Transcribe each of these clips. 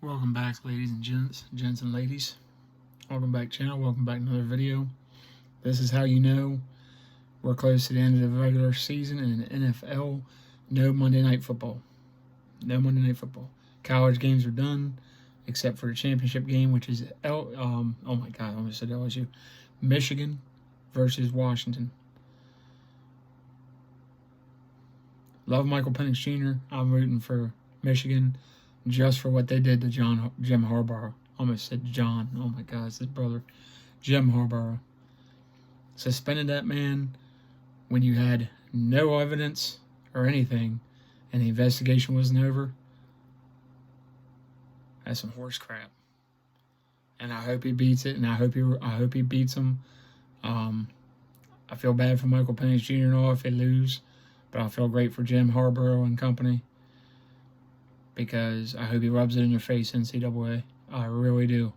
Welcome back, ladies and gents and ladies. Welcome back, channel. Welcome back to another video. This is how you know we're close to the end of the regular season in the NFL. No Monday Night Football. No Monday Night Football. College games are done, except for the championship game, which is oh my God, I almost said LSU. Michigan versus Washington. Love Michael Penix Jr. I'm rooting for Michigan just for what they did to Jim Harbaugh. Almost said John. Oh my God, it's his brother. Jim Harbaugh. Suspended that man when you had no evidence or anything and the investigation wasn't over. That's some horse crap. And I hope he beats it, and I hope he beats him. I feel bad for Michael Penix Jr. and all if they lose, but I feel great for Jim Harbaugh and company because I hope he rubs it in your face, NCAA. I really do.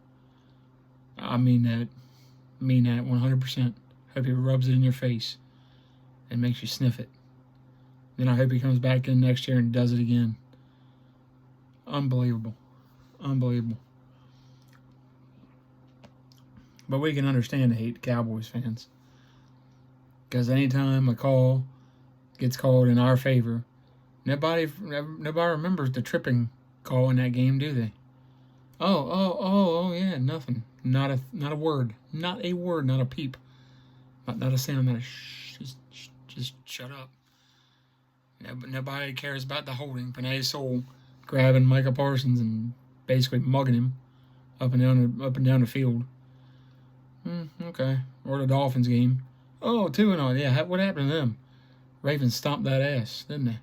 I mean that 100%. Hope he rubs it in your face and makes you sniff it. Then I hope he comes back in next year and does it again. Unbelievable. Unbelievable. But we can understand the hate Cowboys fans. Because anytime a call gets called in our favor, nobody remembers the tripping call in that game, do they? Oh yeah, nothing. Not a word. Not a word, not a peep. Not a sound, not a shh. Just shut up. Nobody cares about the holding. Panay Sewell grabbing Micah Parsons and basically mugging him up and down the field. Okay. Or the Dolphins game. Oh, 2-0. Yeah, what happened to them? Ravens stomped that ass, didn't they?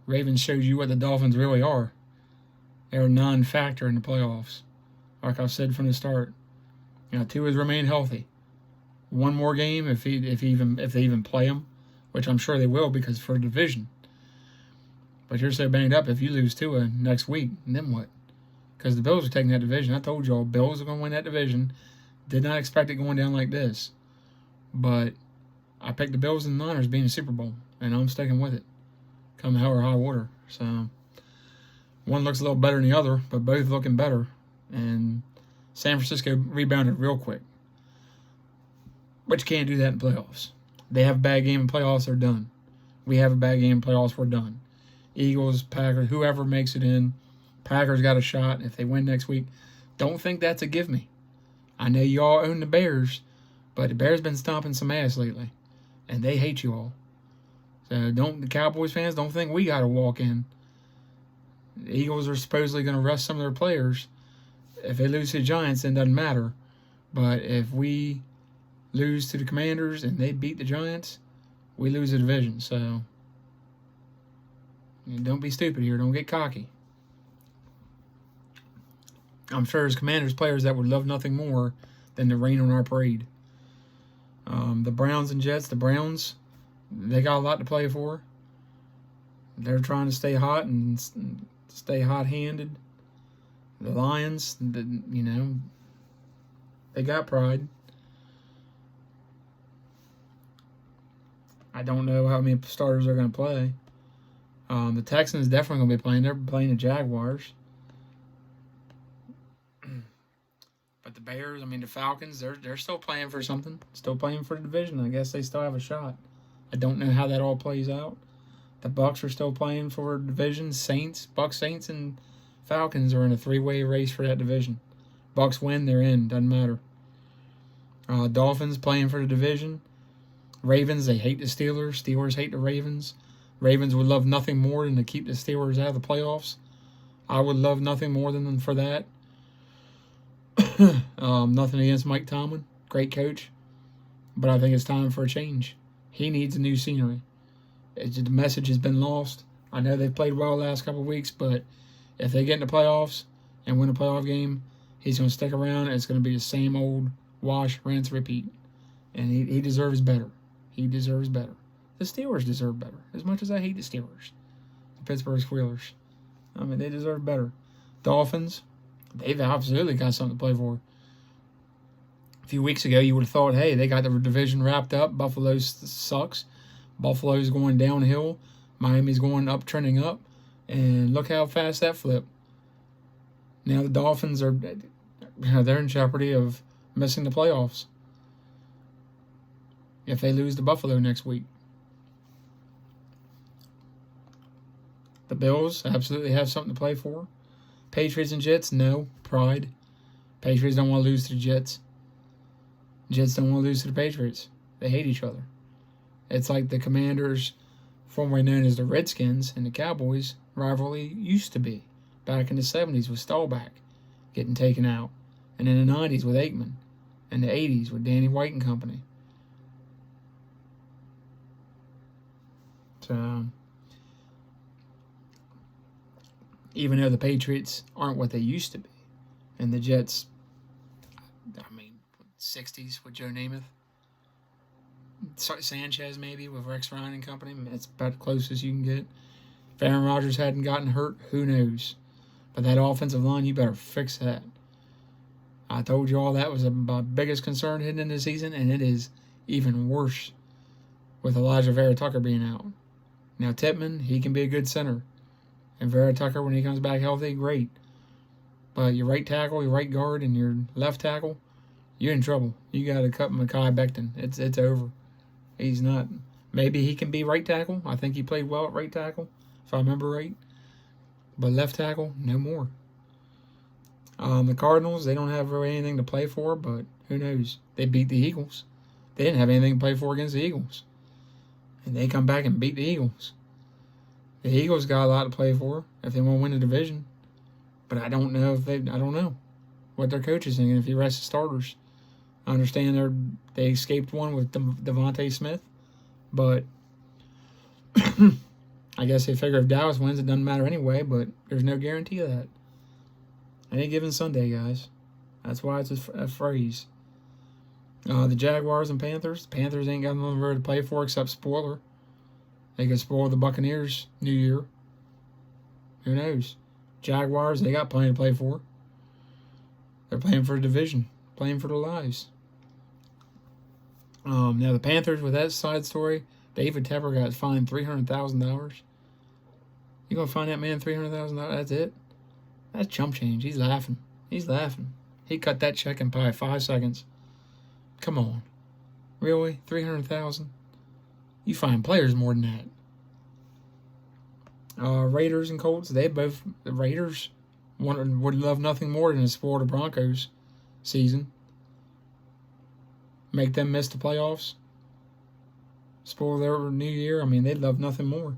Ravens showed you what the Dolphins really are. They're a non-factor in the playoffs. Like I've said from the start. Tua's remained healthy. One more game if they even play him, which I'm sure they will because for a division. But you're so banged up, if you lose Tua next week, then what? Because the Bills are taking that division. I told y'all, Bills are going to win that division. Did not expect it going down like this. But I picked the Bills and the Niners being the Super Bowl, and I'm sticking with it. Come hell or high water. So one looks a little better than the other, but both looking better. And San Francisco rebounded real quick. But you can't do that in playoffs. They have a bad game in playoffs, they're done. We have a bad game in playoffs, we're done. Eagles, Packers, whoever makes it in, Packers got a shot if they win next week. Don't think that's a give me. I know you all own the Bears, but the Bears been stomping some ass lately, and they hate you all. So the Cowboys fans don't think we got to walk in. The Eagles are supposedly going to rest some of their players. If they lose to the Giants, then it doesn't matter. But if we lose to the Commanders and they beat the Giants, we lose the division. So don't be stupid here. Don't get cocky. I'm sure there's Commanders players that would love nothing more than to rain on our parade. The Browns and Jets, the Browns, they got a lot to play for. They're trying to stay hot and stay hot-handed. The Lions, they got pride. I don't know how many starters are going to play. The Texans definitely going to be playing. They're playing the Jaguars. But the Bears, the Falcons, they're still playing for something. Still playing for the division. I guess they still have a shot. I don't know how that all plays out. The Bucs are still playing for division. Bucs, Saints, and Falcons are in a three-way race for that division. Bucs win, they're in. Doesn't matter. Dolphins playing for the division. Ravens, they hate the Steelers. Steelers hate the Ravens. Ravens would love nothing more than to keep the Steelers out of the playoffs. I would love nothing more than for that. Nothing against Mike Tomlin. Great coach. But I think it's time for a change. He needs a new scenery. The message has been lost. I know they've played well the last couple of weeks, but if they get in the playoffs and win a playoff game, he's going to stick around, and it's going to be the same old wash, rinse, repeat. And he deserves better. He deserves better. The Steelers deserve better. As much as I hate the Steelers. The Pittsburgh Steelers. They deserve better. Dolphins, they've absolutely got something to play for. A few weeks ago, you would have thought, hey, they got the division wrapped up. Buffalo sucks. Buffalo's going downhill. Miami's going up, trending up. And look how fast that flipped. Now the Dolphins they're in jeopardy of missing the playoffs if they lose to Buffalo next week. The Bills absolutely have something to play for. Patriots and Jets, no. Pride. Patriots don't want to lose to the Jets. Jets don't want to lose to the Patriots. They hate each other. It's like the Commanders, formerly known as the Redskins, and the Cowboys rivalry used to be back in the 70s with Staubach getting taken out, and in the 90s with Aikman, and the 80s with Danny White and company. So, even though the Patriots aren't what they used to be, and the Jets, 60s with Joe Namath, Sanchez maybe with Rex Ryan and company, that's about the closest you can get. If Aaron Rodgers hadn't gotten hurt, who knows? But that offensive line, you better fix that. I told you all that was my biggest concern heading into the season, and it is even worse with Elijah Vera Tucker being out. Now, Tippmann, he can be a good center. And Vera Tucker, when he comes back healthy, great. But your right tackle, your right guard, and your left tackle, you're in trouble. You got to cut Mekhi Becton. It's over. He's not. Maybe he can be right tackle. I think he played well at right tackle, if I remember right. But left tackle, no more. The Cardinals, they don't have really anything to play for, but who knows? They beat the Eagles. They didn't have anything to play for against the Eagles. And they come back and beat the Eagles. The Eagles got a lot to play for if they want to win the division. But I don't know what their coach is thinking if he rests the starters. I understand they escaped one with Devontae Smith, but I guess they figure if Dallas wins, it doesn't matter anyway, but there's no guarantee of that. Any given Sunday, guys. That's why it's a phrase. The Jaguars and Panthers. The Panthers ain't got nothing really to play for except spoiler. They could spoil the Buccaneers' New Year. Who knows? Jaguars, they got plenty to play for. They're playing for a division, playing for their lives. Now the Panthers, with that side story, David Tepper got fined $300,000. You gonna find that man $300,000? That's it? That's chump change. He's laughing. He cut that check in probably 5 seconds. Come on, really? $300,000? You find players more than that. Raiders and Colts, the Raiders would love nothing more than to spoil the Broncos season. Make them miss the playoffs. Spoil their new year. They'd love nothing more.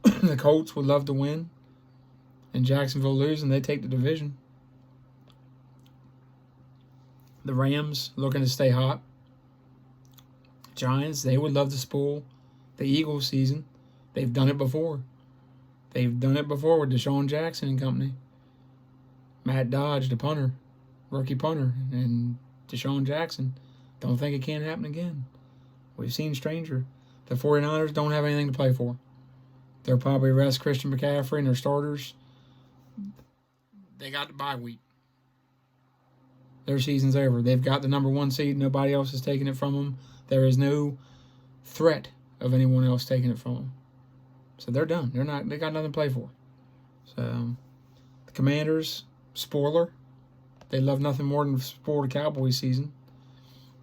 The Colts would love to win. And Jacksonville lose and they take the division. The Rams looking to stay hot. Giants, they would love to spoil the Eagles season. They've done it before. They've done it before with Deshaun Jackson and company. Matt Dodge, the punter, rookie punter, and Deshaun Jackson. Don't think it can't happen again. We've seen stranger. The 49ers don't have anything to play for. They'll probably rest Christian McCaffrey and their starters. They got the bye week. Their season's over. They've got the number 1 seed. Nobody else is taking it from them. There is no threat of anyone else taking it from them. So they're done. They got nothing to play for. So the Commanders, spoiler. They love nothing more than to spoil the Cowboys season.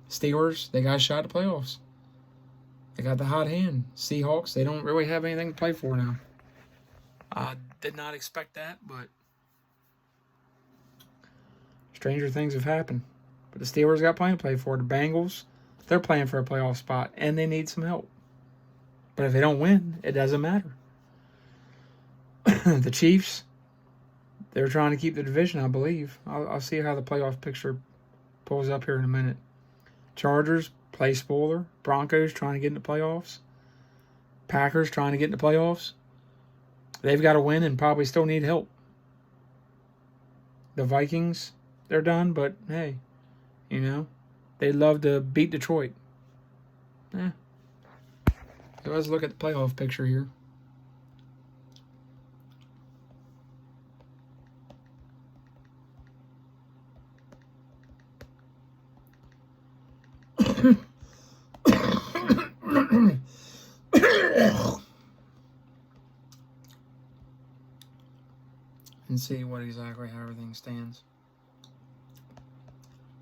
Steelers, they got a shot at the playoffs. They got the hot hand. Seahawks, they don't really have anything to play for now. I did not expect that, but stranger things have happened. But the Steelers got plenty to play for. The Bengals, they're playing for a playoff spot, and they need some help. But if they don't win, it doesn't matter. The Chiefs, they're trying to keep the division, I believe. I'll see how the playoff picture pulls up here in a minute. Chargers, play spoiler. Broncos trying to get into playoffs. Packers trying to get into playoffs. They've got to win and probably still need help. The Vikings, they're done, but hey, they'd love to beat Detroit. So let's look at the playoff picture here. And and see what exactly how everything stands.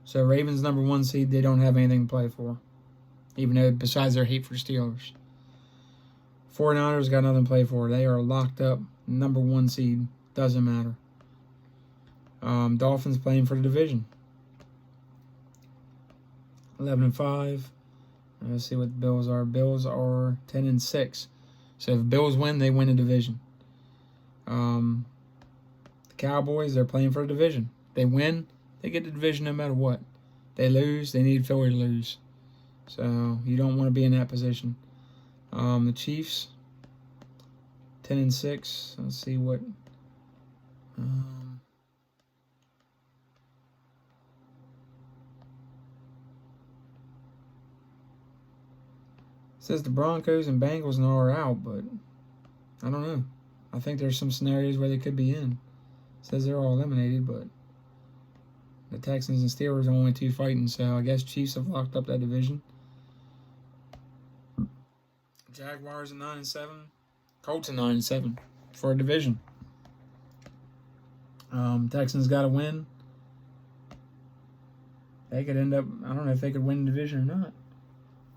So Ravens number 1 seed, they don't have anything to play for, even though besides their hate for Steelers. 49ers got nothing to play for. They are locked up. Number 1 seed, doesn't matter. Dolphins playing for the division. 11-5. Let's see what the Bills are. Bills are 10-6. So if Bills win, they win the division. The Cowboys, they're playing for a division. They win, they get the division no matter what. They lose, they need Philly to lose. So you don't want to be in that position. The Chiefs, 10-6. Let's see what. Says the Broncos and Bengals are out, but I don't know. I think there's some scenarios where they could be in. Says they're all eliminated, but the Texans and Steelers are only 2 fighting, so I guess Chiefs have locked up that division. Jaguars are 9-7. Colts are 9-7 for a division. Texans got to win. They could end up, I don't know if they could win the division or not.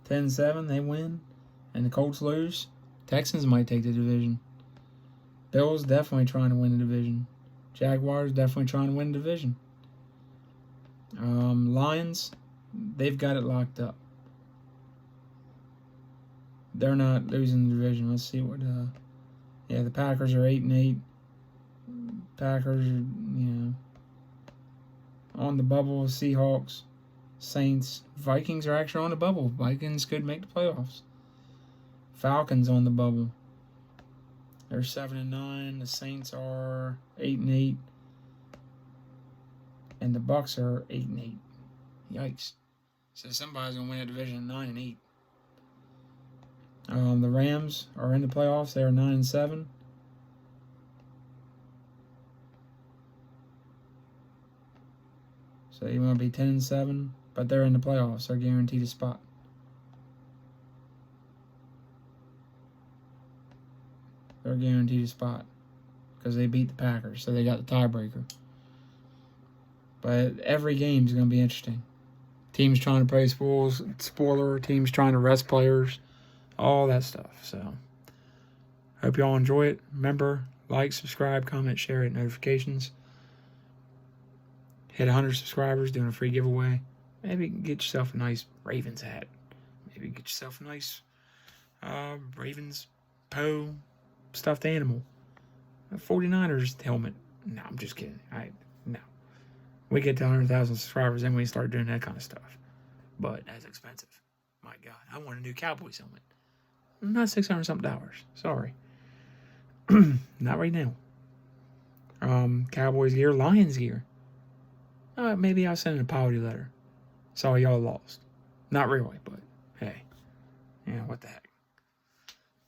10-7, they win, and the Colts lose. Texans might take the division. Bills definitely trying to win the division. Jaguars definitely trying to win the division. Lions, they've got it locked up. They're not losing the division. Let's see what. Yeah, the Packers are 8-8. Packers are, on the bubble. Seahawks, Saints, Vikings are actually on the bubble. Vikings could make the playoffs. Falcons on the bubble. They're 7-9. The Saints are 8-8. And the Bucks are 8-8. Yikes. So somebody's gonna win a division 9-8. The Rams are in the playoffs. They are 9-7. So you want to be 10-7, but they're in the playoffs. They're guaranteed a spot. They're guaranteed a spot because they beat the Packers, so they got the tiebreaker. But every game is going to be interesting. Teams trying to play spoiler, teams trying to rest players, all that stuff. So, hope y'all enjoy it. Remember, like, subscribe, comment, share, hit notifications. Hit 100 subscribers, doing a free giveaway. Maybe get yourself a nice Ravens hat. Maybe get yourself a nice Ravens Poe stuffed animal. A 49ers helmet. No, I'm just kidding. No. We get to 100,000 subscribers, then we start doing that kind of stuff. But that's expensive. My God, I want a new Cowboys helmet. Not $600-something. Sorry. Not right now. Cowboys gear, Lions gear. Maybe I'll send an apology letter. Sorry y'all lost. Not really, but hey. Yeah, what the heck.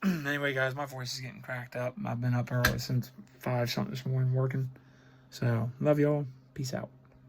Anyway, guys, my voice is getting cracked up. I've been up early since 5-something this morning working. So, love y'all. Peace out.